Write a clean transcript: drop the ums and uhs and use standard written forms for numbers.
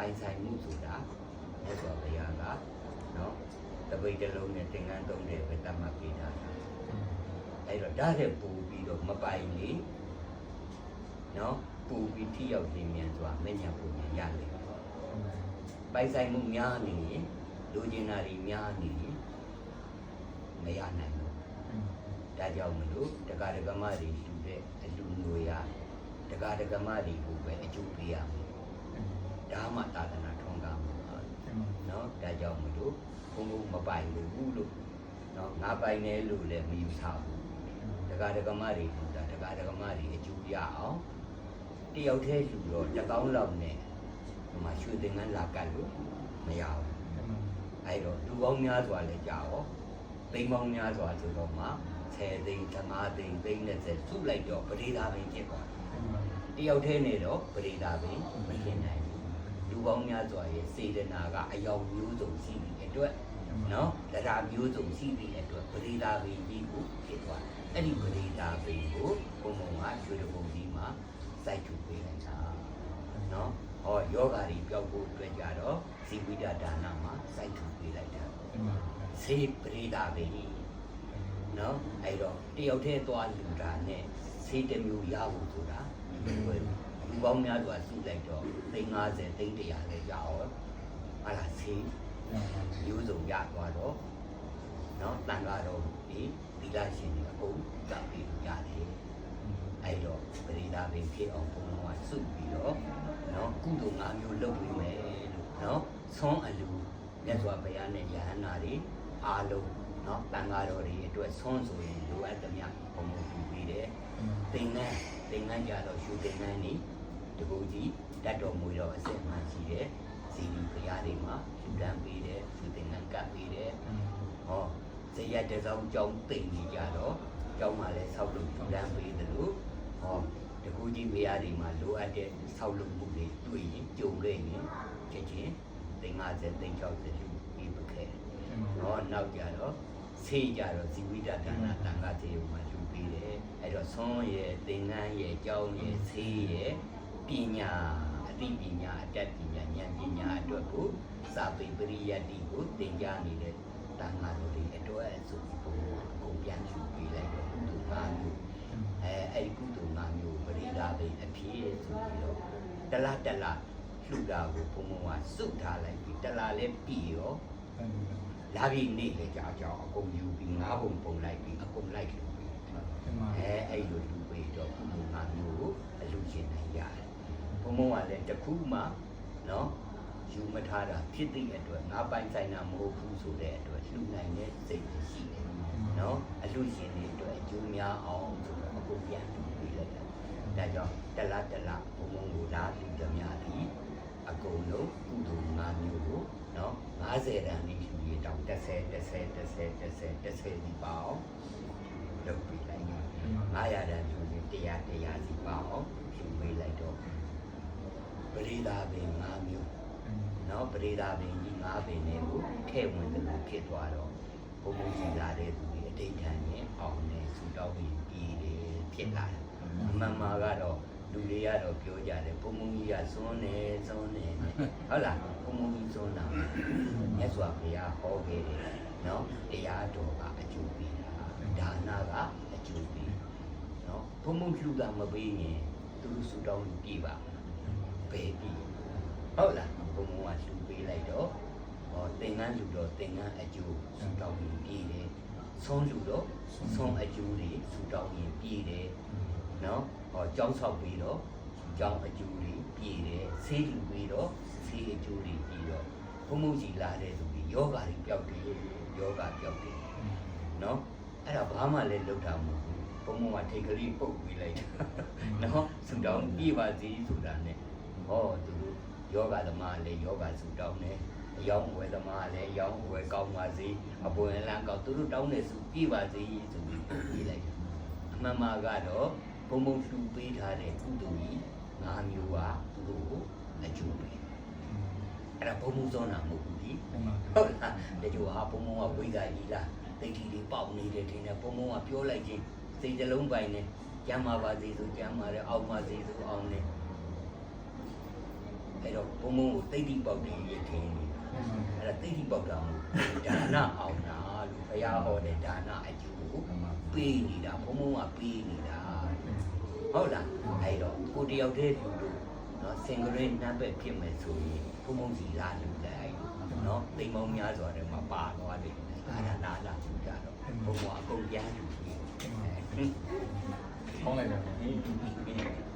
ပိုင်ဆိုင်မှုဆိုတာမြတ်စွာဘုရားကနော်တပိတ်တလုံးနဲ့သင်္ကန်းသုံးတယ်ပဲတတ်မှတ်ပေးတာအဲ့တော့ဒါတဲ့ပူပြီးတော့မပိုင်လေနော်ပူပြီးထိရောက်ခြင်းမြန်စွာမညံ့ပူညံ့ရလေပိုင်ဆိုင်မှုများနေရင်လူကျင်တာတွေများနေရင်မရနိုင်ဘူးဒါကြောင့်မလို့တက္ကရာကမတွေယူတဲ့အလူငွေရတက္ကရာကမတွေကိုပဲအကျိုးပေးရမယ်ဒါမှသာသနာထွန်းကားမှာနော်ဒါကြောင့်မလို့ဘုံဘုံမပိုင်ဘူးလို့နော်ငါပိုင်တယ်လို့လည်းမယူဆဘူးတက္ကရာကမတွေယူတာတက္ကရာကမတွေအကျိုးရအောင်တယောက်တည်းယူတော့1000လောက်နဲ့ဒီမှာရွှေသင်္ကန်းလာကတ်လို့မရဘူးအဲ့တော့လူပေါင်းများစွာလည်းကြာရောသိန်းပေါင်းများစွာဆိုတော့မှ10သိန်း15သိန်းသိန်း30စုလိုက်တော့ပရိဒါပင်ဖြစ်သွားတယ်တယောက်တည်းနဲ့တော့ပရိဒါပင်မဖြစ်နိုင်ဘူးလူပေါင်းများစွာရဲ့စေတနာကအယောင်မျိုးစုံရှိပြီးအတွက်နော်တရားမျိုးစုံရှိပြီးအတွက်ပရိဒါပင်ကြီးကိုဖြစ်သွားတယ်အဲ့ဒီပရိဒါပင်ကိုဘုံဘုံကရွှေတပုံကြီးမှာစိုက်ထူပေးလိုက်တာနော်ဟောယောဂါတွေပြောက်ဖို့အတွက်ကြတော့ဇီဝိတဒါနမှာစိုက်ထူပေးလိုက်တာစေပရိဒါပင်နော်အဲ့တော့တယောက်တည်းသွားလူတာနဲ့စေတမျိုးရဖို့ဆိုတာလူပေါင်းများစွာစုလိုက်တော့350 300လည်းရအောင်ဟာလားစေမျိုးစုံရသွားတော့နော်တန်ဃာတော်ဒီသီလရှင်တွေအကုန်ကပ်ပြီးရတယ်အဲ့တော့ပရိဒါပင်ဖြစ်အောင်ဘုံဘုံကစုပြီးတော့နော်ကုသိုလ်5မျိုးလုပ်ပြီးမယ်လို့နော်ဆွမ်းအလူမြတ်စွာဘုရားနဲ့ယဟန္တာတွေအားလုံးနော်တန်ဃာတော်တွေအတွက်ဆွမ်းဆိုရင်လိုအပ်သမျှဘုံဘုံပြုပြီးတယ်သင်္ကန်းကြတော့ရှုသင်္ကန်းနေတကူကြီးတတ်တော်မူတော့အစစ်မှန်ရှိတယ်ဇီလီဘုရားတွေမှာရှုတန်းပေးတယ်ရှုသင်္ကန်းကပ်ပေးတယ်ဟောဇေယျတစောင်းကြောင်းသိမ့်နေကြတော့ကျောင်းမှာလည်းဆောက်လုပ်ရှုတန်းပေးတယ်လို့ဟောတကူကြီးဘုရားတွေမှာလိုအပ်တဲ့ဆောက်လုပ်မှုတွေတွေ့ရင်ကြုံခဲ့ရင်ချက်ချင်း350 360လူပြီးပခဲ့ဟောနောက်ကြတော့ဆေးကြတော့ဇီဝိတဒါနတန်ခါးသေးမှာလူပေးတယ်အဲ့တော့ဆွမ်းရဲ့သင်္ကန်းရဲ့ကြောင်းရဲ့ဆေးရဲ့ပညာအသိပညာအတတ်ပညာဉာဏ်ပညာအတွက်ကိုစာပေပရိယတ္တိကိုသင်ကြားနေတဲ့တန်ခါးတို့တွေအတွက်အစုပ်ကိုအကုန်ပြန်ယူပေးလိုက်တော့ကုသိုလ်5မျိုးအဲ့ဒီကုသိုလ်5မျိုးပရိဒါပင်အဖြစ်ဆိုပြီးတော့တလားလှူတာကိုဘုံဘုံကစုထားလိုက်ပြီးတလားလည်းပြီးရောလာပြီးနေလေကြောင်အကုန်ယူပြီး5ပုံလိုက်ပြီးအကုန်လိုက်လို့အဲ့လိုလူပေးတော့ကုသိုလ်5မျိုးကိုအလူရှင်နိုင်ရတယ်ဘုံဘုံကလည်းတခုမှနော်ယူမထားတာဖြစ်တဲ့အတွက်ငါပိုင်ဆိုင်တာမဟုတ်ဘူးဆိုတဲ့အတွက်လှူနိုင်တဲ့စိတ်ရှိတယ်နော်အလူရှင်တွေအတွက်အကျိုးများအောင်ဆိုတော့အကုန်ပြန်လှူပေးလိုက်တာဒါကြောင့်တလားဘုံဘုံကိုလာလှူကြများသည်အကုန်လုံးကုသိုလ်5မျိုးကိုနော်50တန်နေလှူရတောင်10စီပါအောင်လုပ်ပြီးလိုက်900တန်လှူရင်100စီပါအောင်လှူပေးလိုက်တော့ပရိဒါပင်5မျိုးနော်ပရိဒါပင်ကြီး5ပင်တွေကိုထည့်ဝင်တယ်လို့ဖြစ်သွားတော့ဘုံဘုံကြီးလာတဲ့သူတွေအဋ္ဌံနဲ့အောင်နေဆူတောင်းပြီးပြည်တယ်ဖြစ်လာတယ်အမှန်မှာကတော့လူတွေကတော့ပြောကြတယ်ဘုံဘုံကြီးကစွန်းနေဟုတ်လားဘုံဘုံကြီးစွန်းတာမြတ်စွာဘုရားဟောခဲ့တယ်နော်တရားတော်ကအကျိုးပေးတာဒါနကအကျိုးပေးနော်ဘုံဘုံလှူတာမပေးရင်သူတို့ဆူတောင်းလို့ပြေးပါဘယ်ပြေးဟုတ်လားဘုံဘုံကလှူပေးလိုက်တော့ဟောသင်္ကန်းလှူတော့သင်္ကန်းအကျိုးဆူတောင်းလို့ပြေးတယ်ဆွမ်းလှူတော့ဆွမ်းအကျိုးတွေဆူတောင်းရင်ပြေးတယ်နော်ဟောကျောင်းဆောက်ပြီးတော့ကျောင်းအကျိုးတွေပြည်တယ်ဆေးလူပြီးတော့ဆေးအကျိုးတွေပြည်တော့ဘုံဘုံကြီးလာတဲ့သူကြီးယောဂါတွေပျောက်တယ်နော်အဲ့ဒါဘာမှလည်းလုပ်တာမဟုတ်ဘူးဘုံဘုံကထိတ်ကလေးပုတ်ပြီးလိုက်နော်ဆူတောင်းပြပါစီဆိုတာနဲ့ဟောသူတို့ယောဂါသမားလည်းယောဂါဆူတောင်းတယ်အယောင်းဝယ်သမားလည်းအယောင်းဝယ်ကောင်းပါစေအပွင့်လန်းကောက်သူတို့တောင်းနေစုပြပါစေဆိုပြီးပုတ်ပြီးလိုက်အမှန်မှာကတော့ဘုံဘုံလှူပေးထားတဲ့ကုသိုလ်ကြီး5မျိုးကသူတို့ကိုအကျိုးပေးအဲ့ဒါဘုံဘုံစောနာမဟုတ်ဘူးဒီဟုတ်လားတချို့ဟာဘုံဘုံကဝိဇ္ဇာကြီးလားတိတ်ကြီးတွေပေါက်နေတယ်ထင်တယ်ဘုံဘုံကပြောလိုက်ချင်းစိတ်နှလုံးပိုင်နဲ့ကျမ်းမာပါစေဆိုကျမ်းမာတယ်အောင်ပါစေဆိုအောင်တယ် အဲ့တော့ဘုံဘုံကိုတိတ်တိပေါက်တယ်ရထင်းနေအဲ့ဒါတိတ်တိပေါက်တာမို့ဒါနအောင်တာလို့ဘုရားဟောတဲ့ဒါနအကျိုးကိုပေးနေတာဘုံဘုံကပေးနေတာဟုတ်လားအဲ့တော့ကိုတယောက်တည်းလူတို့နော်စင်ကလေးနတ်ပဲဖြစ်မယ်ဆိုရင်ဘုံဘုံစီလာလူလိုက်နော်တိမ်မောင်းများစွာတွေမှာပါသွားတယ်အာရနာလာလူကြတော့ဘုံဘုံအကုန်ပြန်လူကြီး ဟောင်းလိုက်တယ် ဟင်း